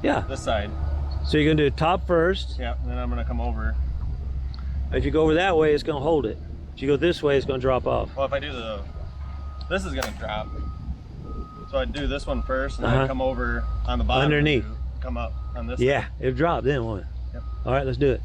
Yeah. This side. So you're gonna do top first. Yeah, and then I'm gonna come over. If you go over that way, it's gonna hold it. If you go this way, it's gonna drop off. Well, if I do this is gonna drop. So I do this one first, and then I come over on the bottom. Underneath. Come up on this. Yeah, side. it dropped then, won't it? Yep. All right, let's do it.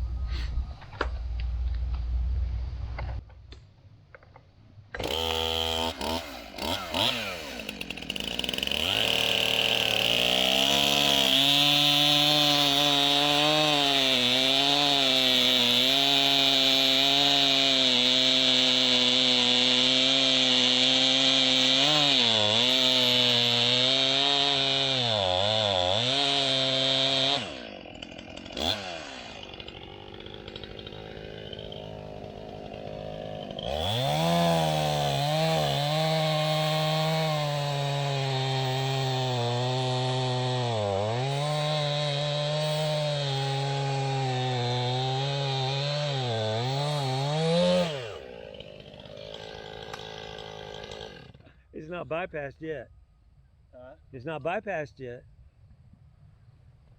It's not bypassed yet. It's not bypassed yet.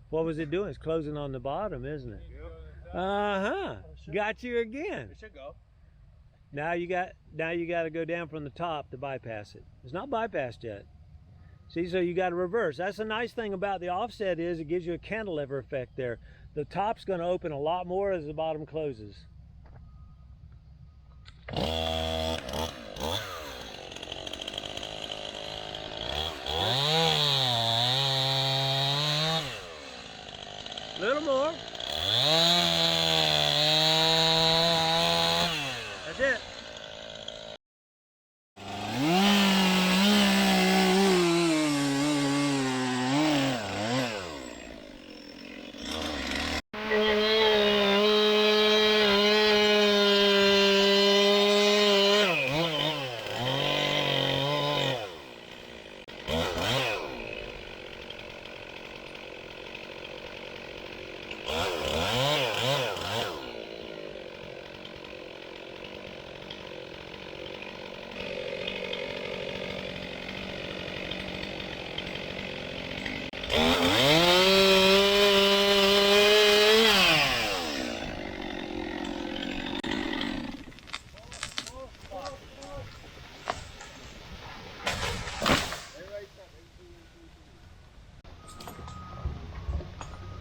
What was it doing? It's closing on the bottom, isn't it? Uh-huh. Got you again. It should go. Now you got to go down from the top to bypass it. It's not bypassed yet. See, so you got to reverse. That's the nice thing about the offset is it gives you a cantilever effect there. The top's going to open a lot more as the bottom closes. A little more. That's it.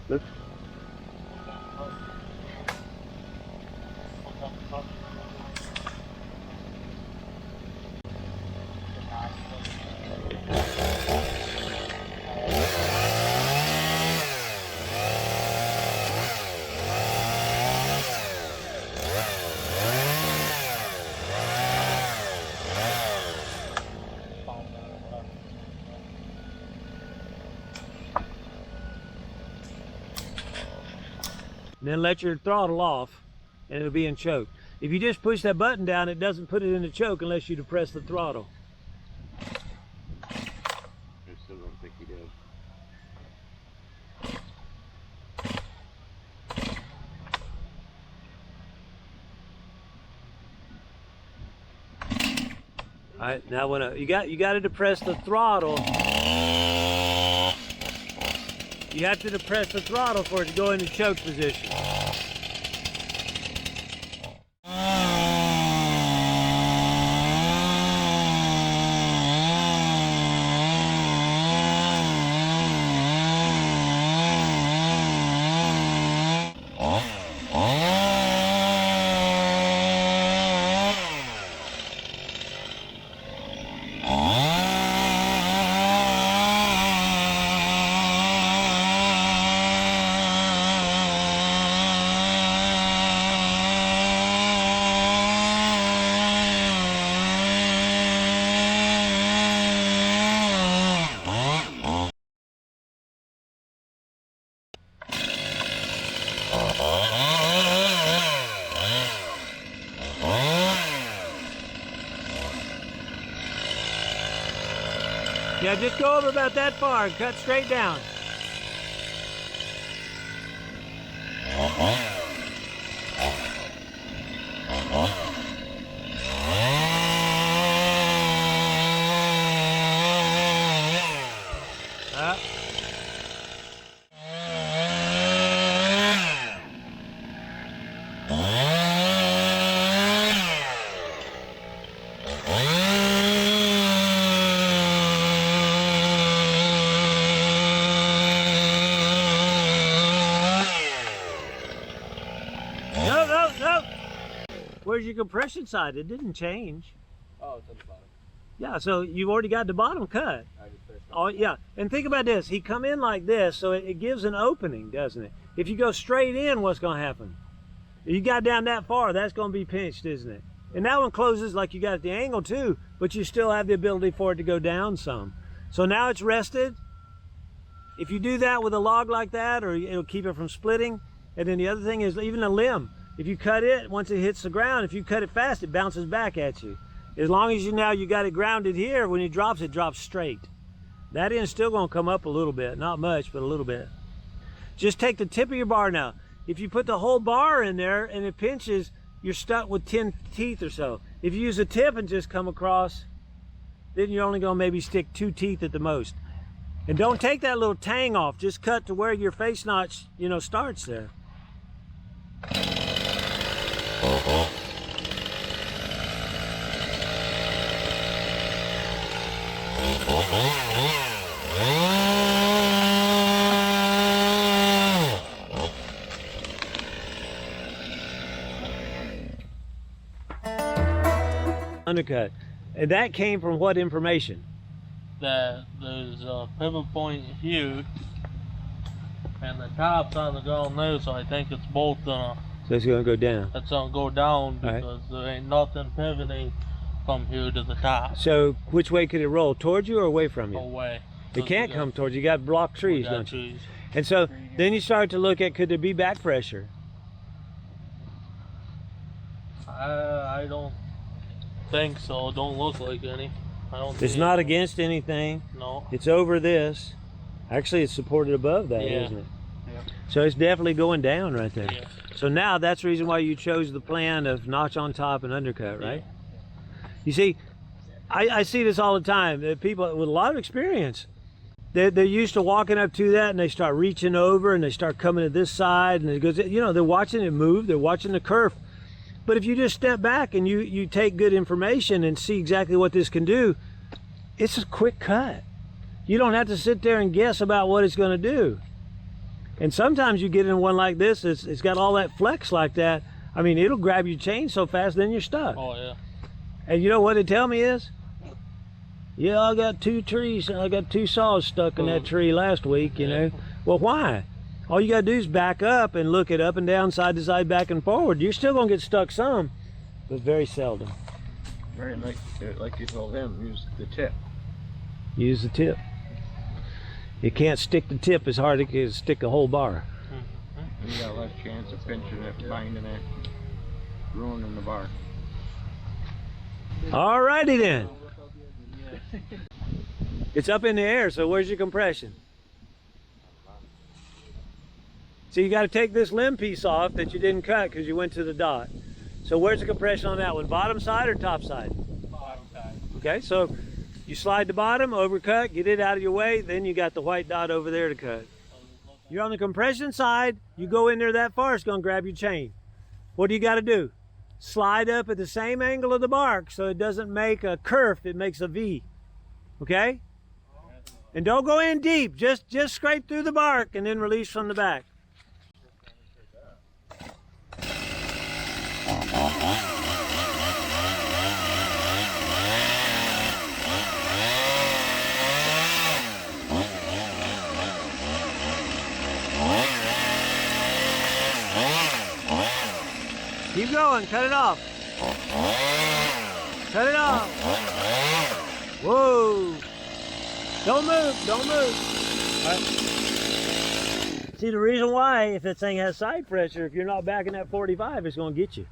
Look. Then let your throttle off and it'll be in choke. If you just push that button down, it doesn't put it in the choke unless you depress the throttle. I still don't think he does. All right, now when you got to depress the throttle. You have to depress the throttle for it to go into choke position. Yeah, just go over about that far and cut straight down. where's your compression side? It didn't change. Oh, it's on the bottom. Yeah, so you've already got the bottom cut. I just pressed Oh yeah, and think about this. He come in like this, so it gives an opening, doesn't it? If you go straight in, what's going to happen? If you got down that far, that's going to be pinched, isn't it? And that one closes like you got at the angle too, but you still have the ability for it to go down some. So now it's rested. If you do that with a log like that, or it'll keep it from splitting. And then the other thing is even a limb. If you cut it, once it hits the ground, if you cut it fast, it bounces back at you. As long as you got it grounded here, when it drops straight. That end's still gonna come up a little bit, not much, but a little bit. Just take the tip of your bar now. If you put the whole bar in there and it pinches, you're stuck with 10 teeth or so. If you use a tip and just come across, then you're only gonna maybe stick 2 teeth at the most. And don't take that little tang off, just cut to where your face notch, starts there. Undercut. And that came from what information? That there's a pivot point here, and the top's on the ground now, so I think it's both gonna. So it's gonna go down. It's gonna go down Right. because there ain't nothing pivoting from here to the top. So which way could it roll? Towards you or away from you? Away. It can't come towards you. You got blocked trees, don't you? Trees. And so then you start to look at, could there be back pressure? I don't think so. Don't look like any. I don't. It's see not it. against anything. No. It's over this. Actually, it's supported above that, Yeah. isn't it? Yeah. So it's definitely going down right there. Yeah. So now that's the reason why you chose the plan of notch on top and undercut, right? You see, I see this all the time. People with a lot of experience, they're used to walking up to that and they start reaching over and they start coming to this side and it goes, they're watching it move, they're watching the curve. But if you just step back and you take good information and see exactly what this can do, it's a quick cut. You don't have to sit there and guess about what it's going to do. And sometimes you get in one like this, it's got all that flex like that. I mean, it'll grab your chain so fast, then you're stuck. Oh yeah. And you know what they tell me is, yeah, I got 2 trees, I got 2 saws stuck in that tree last week, you know. Well, why? All you gotta do is back up and look it up and down, side to side, back and forward. You're still gonna get stuck some, but very seldom. Very like you told him, use the tip. Use the tip. You can't stick the tip as hard as you can stick a whole bar. You got less chance of pinching it, binding it, ruining the bar. Alrighty then. It's up in the air, so where's your compression? So you got to take this limb piece off that you didn't cut because you went to the dot. So where's the compression on that one? Bottom side or top side? Bottom side. Okay, so you slide the bottom, overcut, get it out of your way, then you got the white dot over there to cut. You're on the compression side, you go in there that far, it's going to grab your chain. What do you got to do? Slide up at the same angle of the bark so it doesn't make a kerf, it makes a V. Okay? And don't go in deep, just scrape through the bark and then release from the back. Keep going, cut it off. Cut it off. Whoa. Don't move, don't move. All right. See, the reason why, if that thing has side pressure, if you're not backing that 45, it's gonna get you.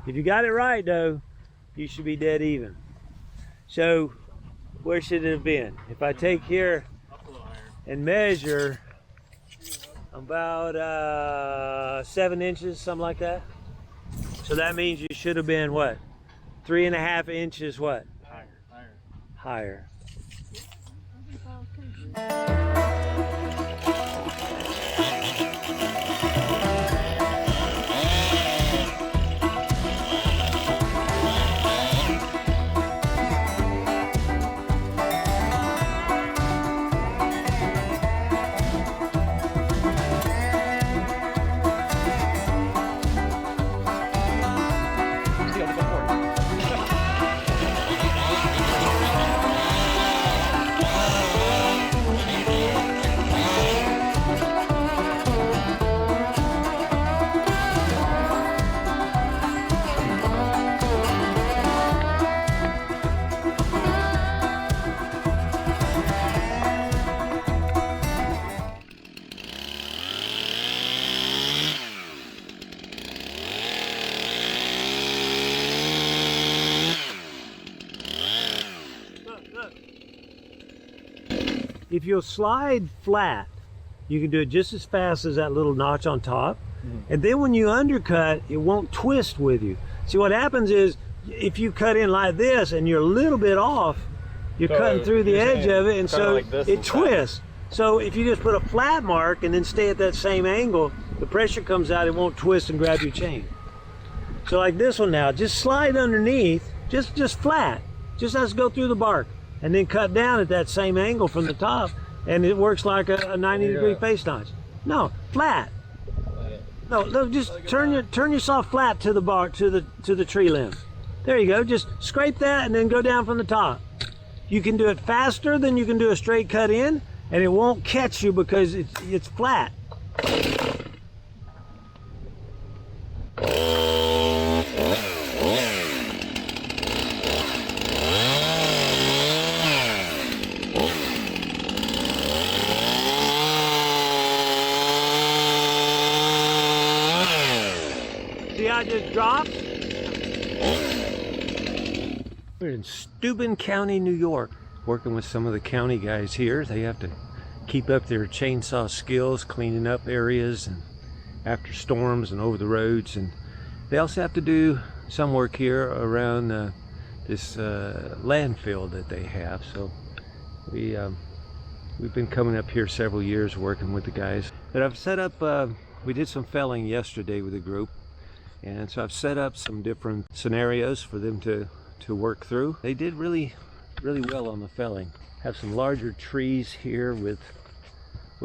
If you got it right though, you should be dead even. So, where should it have been? If I take here and measure about 7 inches, something like that. So that means you should have been what? 3.5 inches what? Higher. if you'll slide flat, you can do it just as fast as that little notch on top. And then when you undercut, it won't twist with you. See, what happens is, if you cut in like this and you're a little bit off, you're cutting through the edge of it, and so like this it twists. So if you just put a flat mark and then stay at that same angle, the pressure comes out, it won't twist and grab your chain. So like this one now, just slide underneath, just flat. Just has to go through the bark, and then cut down at that same angle from the top, and it works like a 90-degree face notch. No, flat. No, just turn your saw flat to the bark, to the tree limb. There you go. Just scrape that and then go down from the top. You can do it faster than you can do a straight cut in, and it won't catch you because it's flat. See how it just drops? We're in Steuben County, New York, working with some of the county guys here. They have to keep up their chainsaw skills, cleaning up areas and after storms and over the roads, and they also have to do some work here around this landfill that they have. So we've been coming up here several years working with the guys. But I've set up, we did some felling yesterday with a group, and so I've set up some different scenarios for them to work through. They did really well on the felling. Have some larger trees here with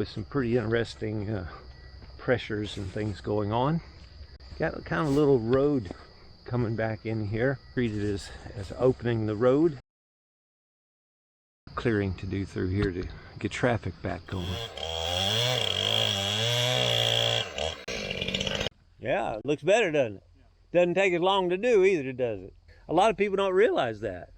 some pretty interesting pressures and things going on. Got kind of a little road coming back in here. Treated as opening the road. Clearing to do through here to get traffic back going. Yeah, it looks better, doesn't it? Doesn't take as long to do either, does it? A lot of people don't realize that.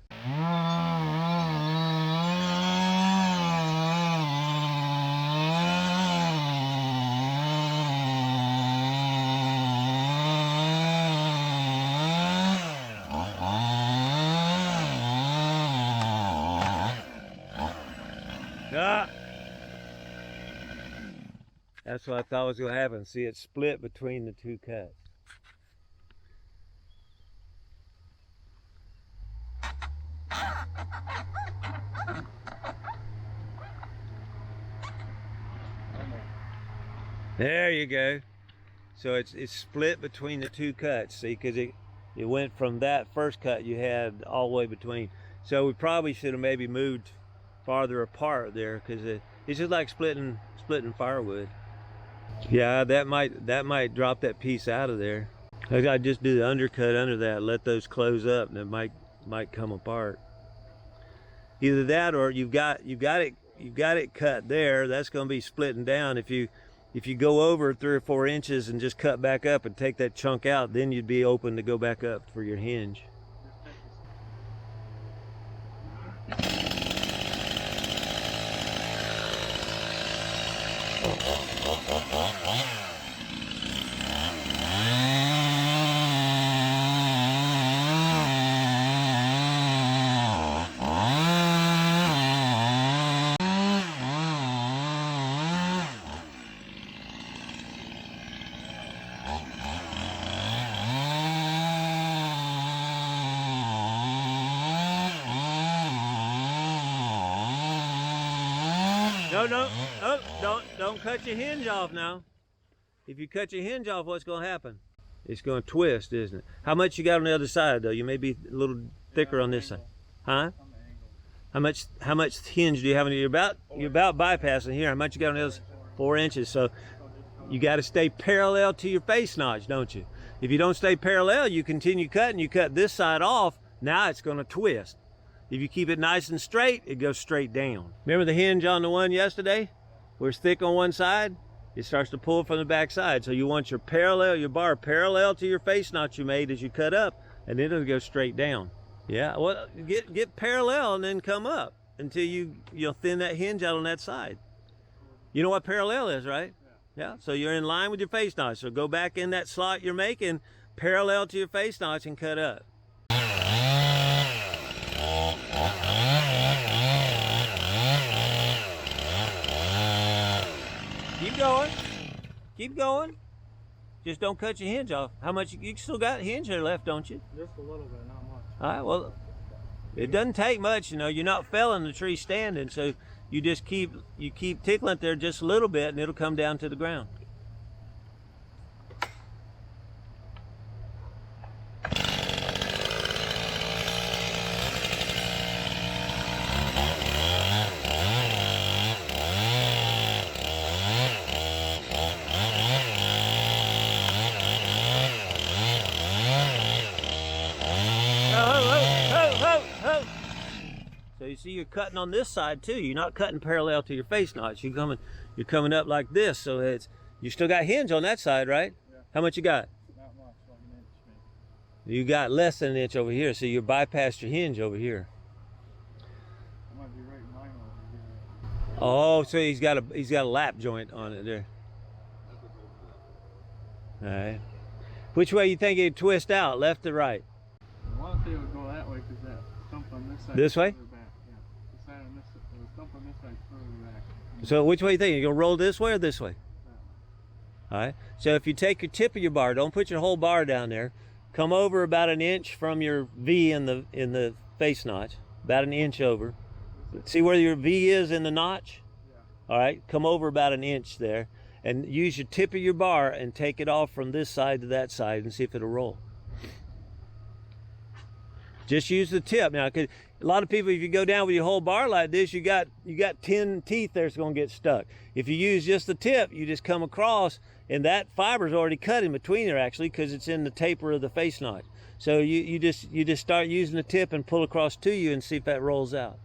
That's what I thought was going to happen. See, it split between the two cuts. There you go. So it's split between the two cuts. See, because it went from that first cut you had all the way between. So we probably should have maybe moved farther apart there, because it's just like splitting firewood. Yeah, that might drop that piece out of there. I gotta just do the undercut under that, let those close up, and it might come apart. Either that, or you've got it cut there. That's going to be splitting down. If you go over 3 or 4 inches and just cut back up and take that chunk out, then you'd be open to go back up for your hinge. No, don't cut your hinge off now. If you cut your hinge off, what's going to happen? It's going to twist, isn't it? How much you got on the other side, though? You may be a little thicker on this side. Huh? How much hinge do you have on? You're about bypassing here. How much you got on the other side? 4 inches. So you got to stay parallel to your face notch, don't you? If you don't stay parallel, you continue cutting. You cut this side off. Now it's going to twist. If you keep it nice and straight, it goes straight down. Remember the hinge on the one yesterday? Where it's thick on one side, it starts to pull from the back side. So you want your bar parallel to your face notch you made as you cut up, and then it'll go straight down. Yeah, well, get parallel and then come up until you'll thin that hinge out on that side. You know what parallel is, right? Yeah, so you're in line with your face notch. So go back in that slot you're making, parallel to your face notch, and cut up. Keep going. Keep going. Just don't cut your hinge off. How much you still got hinge there left, don't you? Just a little bit, not much. All right, well, it doesn't take much, you know. You're not felling the tree standing, so you just keep tickling it there just a little bit, and it'll come down to the ground. So you see you're cutting on this side too. You're not cutting parallel to your face notch. You're coming up like this, so you still got hinge on that side, right? Yeah. How much you got? Not much, like an inch maybe. You got less than an inch over here, so you bypassed your hinge over here. I might be right in line over here. Oh, so he's got a lap joint on it there. All right. Which way you think it'd twist out, left or right? I want to say it would go that way because that stump on this side. This way? Back. Yeah. The side on this, the stump on this side further back. So which way you think? You gonna roll this way or this way? All right. So if you take your tip of your bar, don't put your whole bar down there. Come over about an inch from your V in the face notch, about an inch over. See where your V is in the notch? Yeah. All right. Come over about an inch there, and use your tip of your bar and take it off from this side to that side and see if it'll roll. Just use the tip. Now, a lot of people, if you go down with your whole bar like this, you got 10 teeth there's going to get stuck. If you use just the tip, you just come across, and that fiber's already cut in between there actually because it's in the taper of the face notch. So you just start using the tip and pull across to you and see if that rolls out.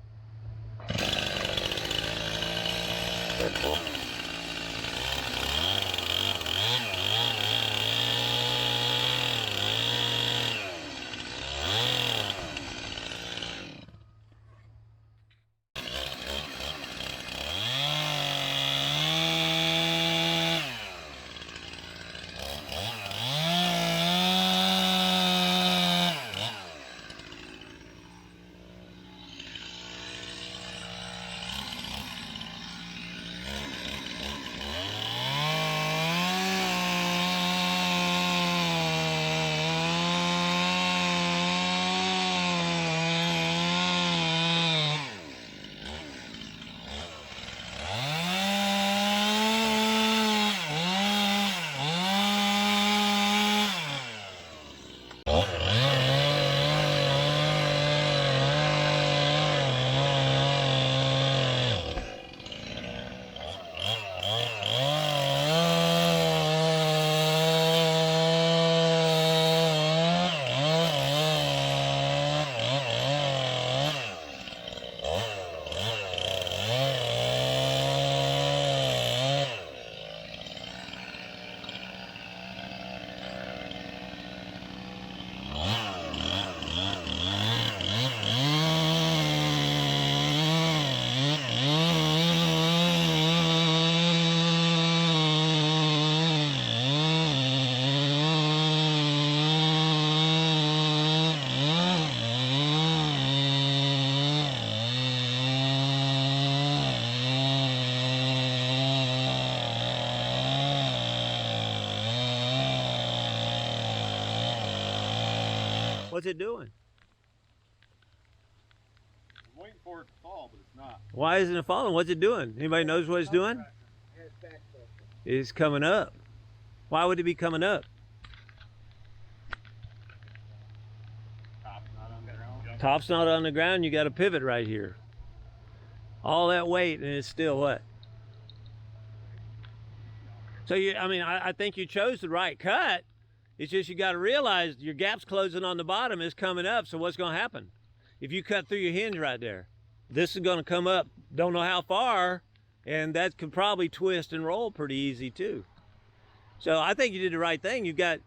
What's it doing? I'm waiting for it to fall, but it's not. Why isn't it falling? What's it doing? Anybody knows what it's doing? It's coming up. Why would it be coming up? Top's not on the ground. Top's not on the ground. You got a pivot right here. All that weight, and it's still what? So I think you chose the right cut. It's just you got to realize your gap's closing on the bottom is coming up. So what's going to happen? If you cut through your hinge right there, this is going to come up, don't know how far, and that could probably twist and roll pretty easy too. So I think you did the right thing. You've got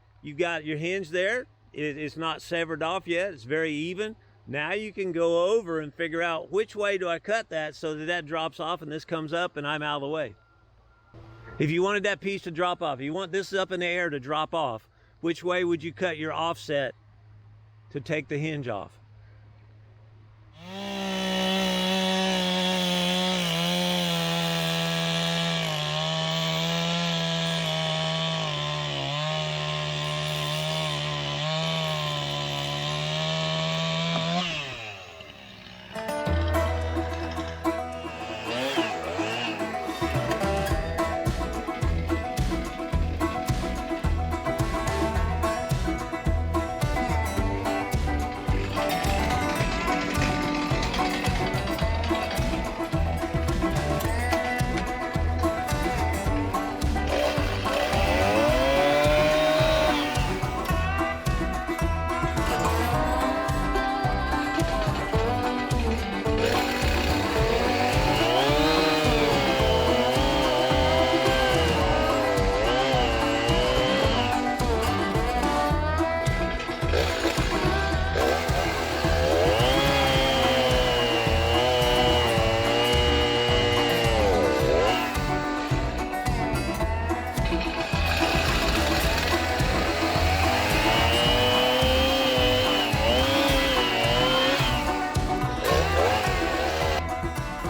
your hinge there. It's not severed off yet. It's very even. Now you can go over and figure out which way do I cut that so that drops off and this comes up and I'm out of the way. If you wanted that piece to drop off, if you want this up in the air to drop off, which way would you cut your offset to take the hinge off?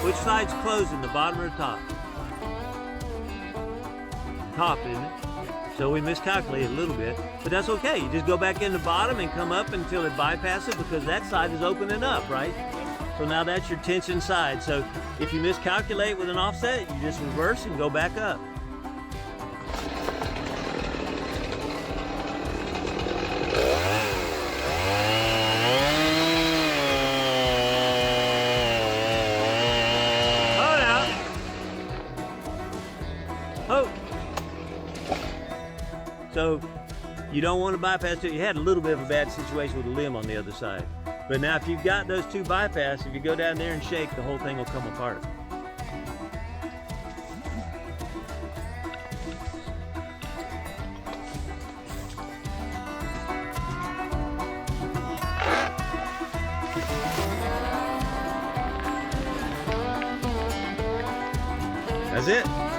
Which side's closing, the bottom or the top? Top, isn't it? So we miscalculated a little bit, but that's okay. You just go back in the bottom and come up until it bypasses because that side is opening up, right? So now that's your tension side. So if you miscalculate with an offset, you just reverse and go back up. Oh. So you don't want to bypass it. You had a little bit of a bad situation with the limb on the other side. But now if you've got those two bypass, if you go down there and shake, the whole thing will come apart. That's it.